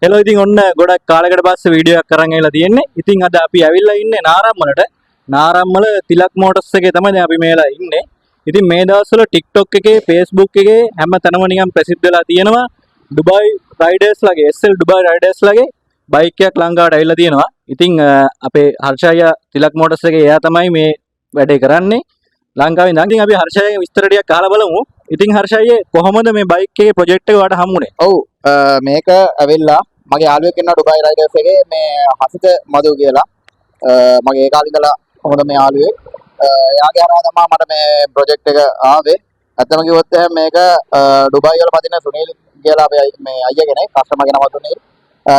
Hello ඉතින් ඔන්න ගොඩක් කාලයකට පස්සේ වීඩියෝ එකක් අරන් ඇවිල්ලා තියෙන්නේ. ඉතින් අද අපි ඇවිල්ලා ඉන්නේ නාරම්මලට. නාරම්මල තිලක් මෝටර්ස් එකේ තමයි දැන් අපි මේලා ඉන්නේ. ඉතින් මේ දවස්වල TikTok එකේ Facebook එකේ හැම තැනම නිකන් ප්‍රසිද්ධ වෙලා තියෙනවා ඩුබායි රයිඩර්ස් ලගේ SL ඩුබායි රයිඩර්ස් ලගේ බයික් එකක් ලංකාවට ඇවිල්ලා තියෙනවා. ඉතින් අපේ හර්ෂය තිලක් මෝටර්ස් එකේ එයා තමයි මේ වැඩේ කරන්නේ. ලංකාවේ ඉඳන්. ඉතින් අපි හර්ෂයගේ විස්තර ටිකක් අහලා බලමු. ඉතින් හර්ෂය කොහොමද මේ බයික් එකේ ප්‍රොජෙක්ට් එක වලට හම්බුනේ? ඔව් මේක ඇවිල්ලා මගේ යාළුවෙක් ඉන්නවා ඩුබායි රයිඩර්ස් එකේ මේ හසිත මදු කියලා. මගේ ඒ කාලේ ඉඳලා හොඳ මේ යාළුවෙක්. එයාගේ හරහා තමයි මට මේ ප්‍රොජෙක්ට් එක ආවේ. ඇත්තම කිව්වොත් එහෙනම් මේක ඩුබායි වල පදින සුනිල් කියලා අපේ මේ අයියා කෙනෙක් කස්ටමර් කෙනා වතුනේ.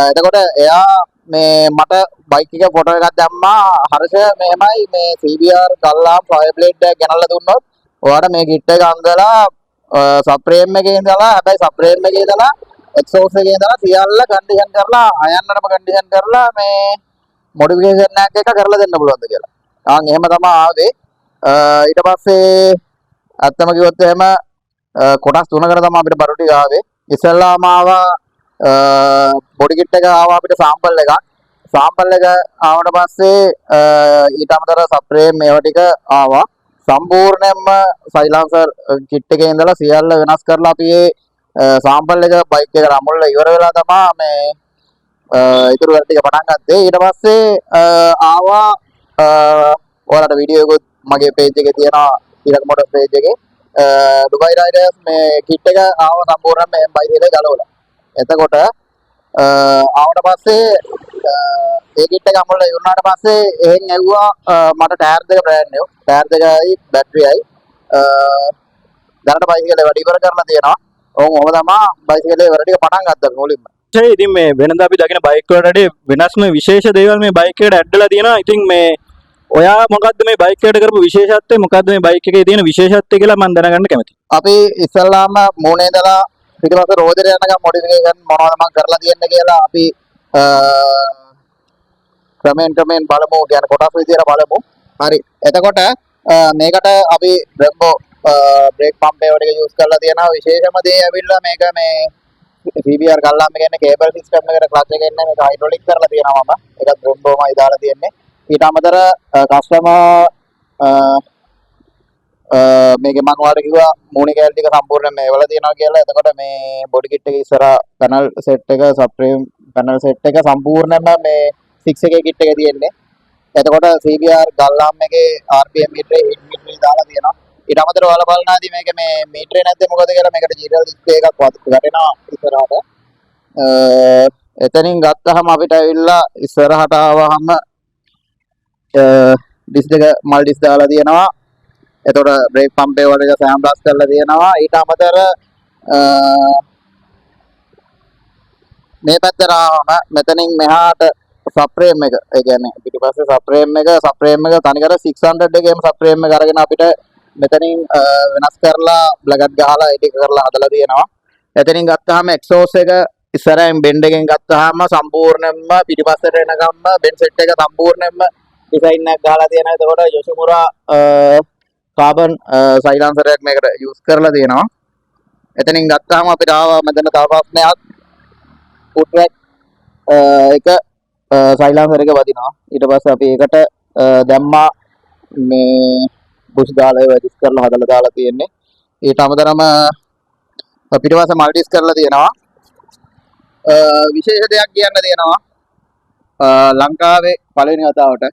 එතකොට එයා මේ මට බයික් එක ෆොටෝ එකක් දැම්මා. හර්ෂ මෙහෙමයි මේ CBR ගල්ලාම් ෆයර් බ්ලේඩ් එකක් ගෙනල්ලා දුන්නොත් ඔයාලට මේ කිට් එක අංගලා සප්‍රේම් එකේ ඉඳලා හැබැයි සප්‍රේම් එකේ ඉඳලා එක්සෝස් එකේ ඉඳලා සියල්ල කන්ඩිෂන් කරලා අයන්නටම කන්ඩිෂන් කරලා මේ මොඩිෆිකේෂන් එකක් කරලා දෙන්න පුළුවන්ද කියලා. ආන් එහෙම තමයි ආවේ. ඊට පස්සේ අත්තම කිව්වොත් එහෙම කොටස් තුනකට තමයි අපිට බඩු ටික ආවේ. ඉස්සෙල්ලාම ආවා බොඩි කිට් එක ආවා අපිට සාම්පල් එකක්. සාම්පල් එක ආවට පස්සේ ඊට අමතරව සප්‍රේම් මේවා ටික ආවා. සම්පූර්ණයෙන්ම සයිලන්සර් කිට් එකේ ඉඳලා සියල්ල වෙනස් කරලා අපි මේ සාම්පල් එක බයික් එකට අමුල්ලා ඉවර වෙලා තමයි මේ ඊටු වැඩ ටික පටන් ගත්තේ. ඊට පස්සේ ආවා ඔයාලට වීඩියෝ එකක් මගේ page එකේ තියෙනවා තිලක් මොටර්ස් page එකේ ඩුබායි රයිඩර්ස් මේ කිට් එක ආවා සම්පූර්ණයෙන්ම මේ බයික් එකේ ගලවලා. එතකොට ආවට පස්සේ ඒ කිට් එක අමුල්ලා ඉවරනාට පස්සේ එහෙන් ඇව්වා මට ටයර් දෙක බ්‍රෑන්ඩ් නිව් ටයර් දෙකයි බැටරියයි දැනට බයිසිකලේ වැඩ ඉවර කරලා තියෙනවා. ඔව් තමයි බයිසිකලේ වැඩ ටික පටන් ගත්තා මුලින්ම. ඉතින් මේ වෙනදා අපි දකින බයික් වලට වෙනස්ම විශේෂ දේවල් මේ බයික් එකට ඇඩ්ඩලා තියෙනවා. ඉතින් මේ ඔයා මොකද්ද මේ බයික් එකට කරපු විශේෂත්වය? මොකද්ද මේ බයික් එකේ තියෙන විශේෂත්වය කියලා මම දැනගන්න කැමතියි. අපි ඉස්සල්ලාම මූණේ ඉඳලා පිටිපස්ස රෝදෙට යනකම් මොඩිෆිකේෂන් මොනවද මම කරලා තියෙන්නේ කියලා අපි ක්‍රමෙන් බලමු. කියන්නේ කොටස් විදියට බලමු. හරි. එතකොට මේකට අපි බ්‍රෙම්බෝ බ්‍රේක් පම්ප් ඒවා ටික යූස් කරලා තියෙනවා. විශේෂම දේ ඇවිල්ලා මේක මේ CBR ගල්ලාම් කියන්නේ කේබල් සිස්ටම් එකට ක්ලච් එක එන්නේ මේක හයිඩ්‍රොලික් කරලා තියෙනවා මම. ඒකත් බ්‍රෙම්බෝමයි දාලා තියෙන්නේ. ඊට අමතර කස්ටමර් මේකේ මම ඔයාලට කිව්වා මූණේ කැලේ ටික සම්පූර්ණයෙන් මේ වල තියෙනවා කියලා. එතකොට මේ බොඩි කිට් එකේ ඉස්සරහා පැනල් සෙට් එක සප්‍රේම් පැනල් සෙට් එක සම්පූර්ණයෙන්ම මේ 6 එකේ කිට් එකේ තියෙන්නේ. එතකොට CBR ගල්ලාම් එකේ RPM මීටරේ හිට් මීටරේ දාලා තියෙනවා. ඊට අමතරව ඔයාලා බලනාදී මේක මේ මීටරේ නැද්ද මොකද කියලා මේකට ජීරල් ඩිස්ප්ලේ එකක් වැටෙනවා ඉස්සරහට. එතනින් ගත්තාම අපිට ඇවිල්ලා ඉස්සරහට ආවහම ඩිස් දෙක මල් ඩිස් දාලා තියෙනවා. එතකොට බ්‍රේක් පම්පේ වල එක සෑම් බ්ලාස්ට් කරලා තියෙනවා. ඊට අමතර මේ පැත්තට ආවම මෙතනින් මෙහාට සප්‍රේම් එක ඒ කියන්නේ පිටිපස්සේ සප්‍රේම් එක තනිකර 600 එකේම සප්‍රේම් එක අරගෙන අපිට මෙතනින් වෙනස් කරලා බ්ලගට් ගහලා එඩිට් කරලා හදලා තියෙනවා. එතනින් ගත්තාම එක්සෝස් එක ඉස්සරහින් බෙන්ඩ් එකෙන් ගත්තාම සම්පූර්ණයෙන්ම පිටිපස්සට එනකම්ම බෙන්ඩ් සෙට් එක සම්පූර්ණයෙන්ම ඩිසයින් එකක් ගහලා තියෙනවා. එතකොට යොෂිමුරා කාබන් සයිලන්සර් එකක් මේකට යූස් කරලා තියෙනවා. එතනින් ගත්තාම අපිට ආවා මෙතන තව ප්‍රශ්නයක් ෆුට් රැක් එක සයිලන්සර් එක වදිනවා. ඊට පස්සේ අපි ඒකට දැම්මා මේ බුෂ් දාලා ඒවා ඇඩ්ජස්ට් කරලා හදලා දාලා තියෙන්නේ. ඊට අමතරම පිටිපස්සේ මල්ටිස් කරලා තියෙනවා. විශේෂ දෙයක් කියන්න තියෙනවා. ලංකාවේ පළවෙනි වතාවට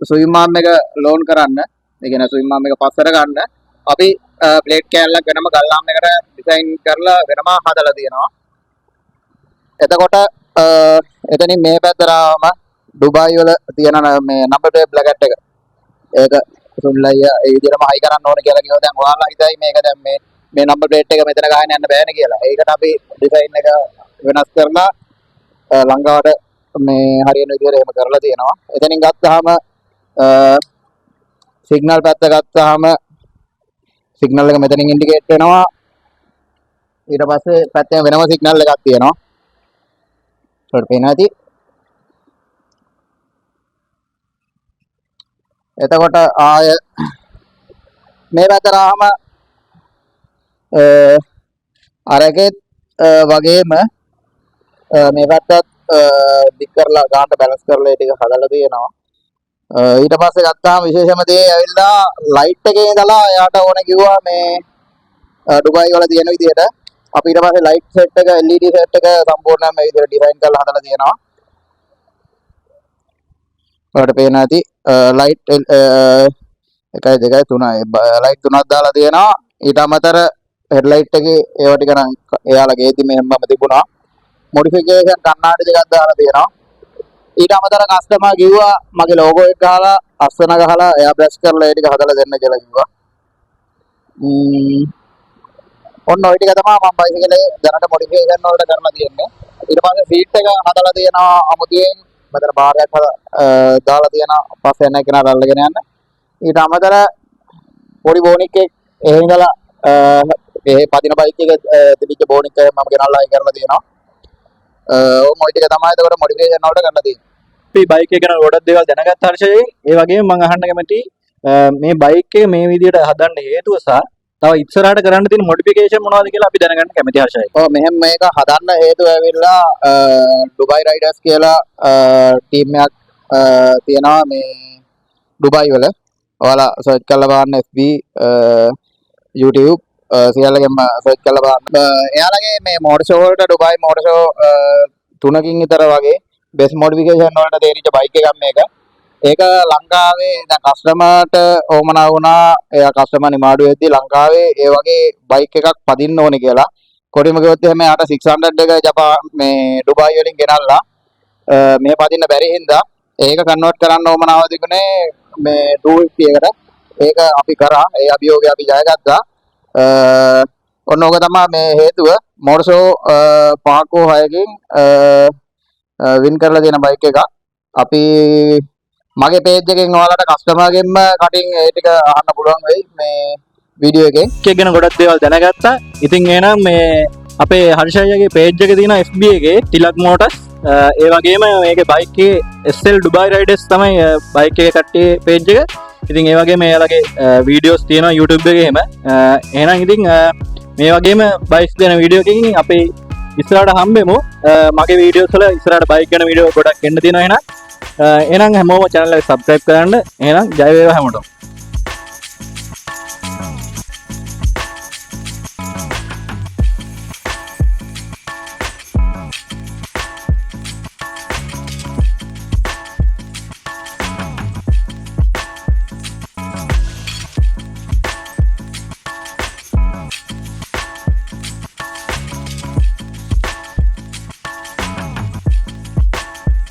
ස්විම් ආර්ම් එක ලෝන් කරන්න, ඒ කියන්නේ ස්විම් ආර්ම් එක පස්සට ගන්න අපි ප්ලේට් කෑල්ලක් වෙනම ගල්ලාම් එකට ඩිසයින් කරලා වෙනම හදලා තියෙනවා. එතකොට එතනින් මේ පැත්තට ආවම ඩුබායි වල තියෙන මේ නම්බර් ප්ලේට් බ්ලැකට් එක. ඒක සුන්ලයි ඒ විදිහටම හයි කරන්න ඕන කියලා කිව්වා. දැන් ඔයාලා හිතයි මේක දැන් මේ නම්බර් ප්ලේට් එක මෙතන ගහන්න යන්න බෑනේ කියලා. ඒකට අපි ඩිසයින් එක වෙනස් කරලා ලංකාවට මේ හරියන විදිහට එහෙම කරලා තියෙනවා. එතනින් ගත්තාම සිග්නල් පැත්ත ගත්තාම සිග්නල් එක මෙතනින් ඉන්ඩිකේට් වෙනවා. ඊට පස්සේ පැත්තෙන් වෙනම සිග්නල් එකක් තියෙනවා. ඒකට පේනවා ඇති. එතකොට ආය මේ පැත්තට ආවම අරකේ වගේම මේ පැත්තත් දික් කරලා ගානට බැලන්ස් කරලා ඒ ටික හදලා තියෙනවා. ඊට පස්සේ ගත්තාම විශේෂම දේ ඇවිල්ලා ලයිට් එකේ ඉඳලා එයාට ඕන කිව්වා මේ ඩුබායි වල තියෙන විදිහට අපි ඊට පස්සේ ලයිට් සෙට් එක LED සෙට් එක සම්පූර්ණයෙන්ම මේ විදිහට ඩිසයින් කරලා හදලා තියෙනවා. ඔයාලට පේනවා ඇති ලයිට් 1 2 3 ලයිට් තුනක් දාලා තියෙනවා. ඊට අමතර හෙඩ්ලයිට් එකේ ඒව ටික නම් එයාලා ගේද්දි මෙහෙමම තිබුණා. මොඩිෆිකේෂන් කණ්ණාඩි දෙකක් දාලා තියෙනවා. ඊට අමතර කස්ටමර් කිව්වා මගේ ලෝගෝ එක ගහලා අස්වන ගහලා එයා බ්‍රෂ් කරලා ඒ ටික හදලා දෙන්න කියලා කිව්වා. ඔන්න ඔය ටික තමයි මම බයිසිකලේ දැනට මොඩිෆිකේෂන් වලට කරලා තියෙන්නේ. ඊට පස්සේ සීට් එක හදලා තියෙනවා අමුතියෙන්. මෙතන බාරයක් දාලා තියෙනවා පස්සේ එන කෙනා අල්ලගෙන යන්න. ඊට අමතර පොඩි බෝනික් එක එහෙ ඉඳලා මේ පදින බයික් එක තිබිච්ච බෝනික් එක මම ගෙනල්ලා ආයි කරලා තියෙනවා. ඔය ටික තමයි ඒකට මොඩිෆිකේෂන් වලට කරලා තියෙන්නේ. අපි බයික් එක ගැන ගොඩක් දේවල් දැනගත්ත හර්ෂයේ ඒ වගේම මම අහන්න කැමතියි මේ බයික් එක මේ විදිහට හදන්න හේතුව සහ තව ඉස්සරහට කරන්න තියෙන මොඩිෆිකේෂන් මොනවද කියලා අපි දැනගන්න කැමතියි හර්ෂයි. ඔව් මෙහෙම මේක හදන්න හේතුව ඇවිල්ලා ඩුබායි රයිඩර්ස් කියලා ටීම් එකක් තියෙනවා මේ ඩුබායි වල. ඔයාලා සර්ච් කරලා බලන්න FB YouTube සියල්ලගෙම සර්ච් කරලා බලන්න. එයාලගේ මේ මෝටර් ෂෝ වලට ඩුබායි මෝටර් ෂෝ 3කින් විතර වගේ බෙස් මොඩිෆිකේෂන් වලට තේරිච්ච බයික් එකක් මේක. ඒක ලංකාවේ දැන් කස්ටමර්ට ඕමනා වුණා එයා කස්ටමර් නිමාඩු වෙද්දී ලංකාවේ ඒ වගේ බයික් එකක් පදින්න ඕනේ කියලා. කොටිම කිව්වොත් එහෙම යාට 600 එක ජපාන් මේ ඩුබායි වලින් ගෙනල්ලා මේ පදින්න බැරි හින්දා ඒක කන්වර්ට් කරන්න ඕමනාව තිබුණේ මේ 250 එකට. ඒක අපි කරා. ඒ අභියෝගය අපි ජයගත්තා. ඔන්න ඕක තමයි මේ හේතුව. මෝටර් ෂෝ 5 හෝ 6කින් වින් කරලා තියෙන බයික් එකක්. අපි මගේ පේජ් එකෙන් ඔයාලට කස්ටමර්ගෙන්ම කටින් ඒ ටික අහන්න පුළුවන් වෙයි මේ වීඩියෝ එකේ. ඒක ගැන ගොඩක් දේවල් දැනගත්තා. ඉතින් එහෙනම් මේ අපේ හර්ෂයගේ පේජ් එකේ තියෙන FB එකේ තිලක් මෝටර්ස් ඒ වගේම මේකේ බයික් එකේ SL ඩුබායි රයිඩර්ස් තමයි බයික් එකේ කට්ටිය පේජ් එක. ඉතින් ඒ වගේම එයාලගේ වීඩියෝස් තියෙනවා YouTube එකේ එහෙම. එහෙනම් ඉතින් මේ වගේම බයික්ස් ගැන වීඩියෝ එකකින් අපි ඉස්සරහට හම්බෙමු. මගේ වීඩියෝස් වල ඉස්සරහට බයික් ගැන වීඩියෝ ගොඩක් එන්න තියෙනවා එහෙනම්. එහෙනම් හැමෝම channel එක subscribe කරන්න. එහෙනම් ජය වේවා හැමෝටම.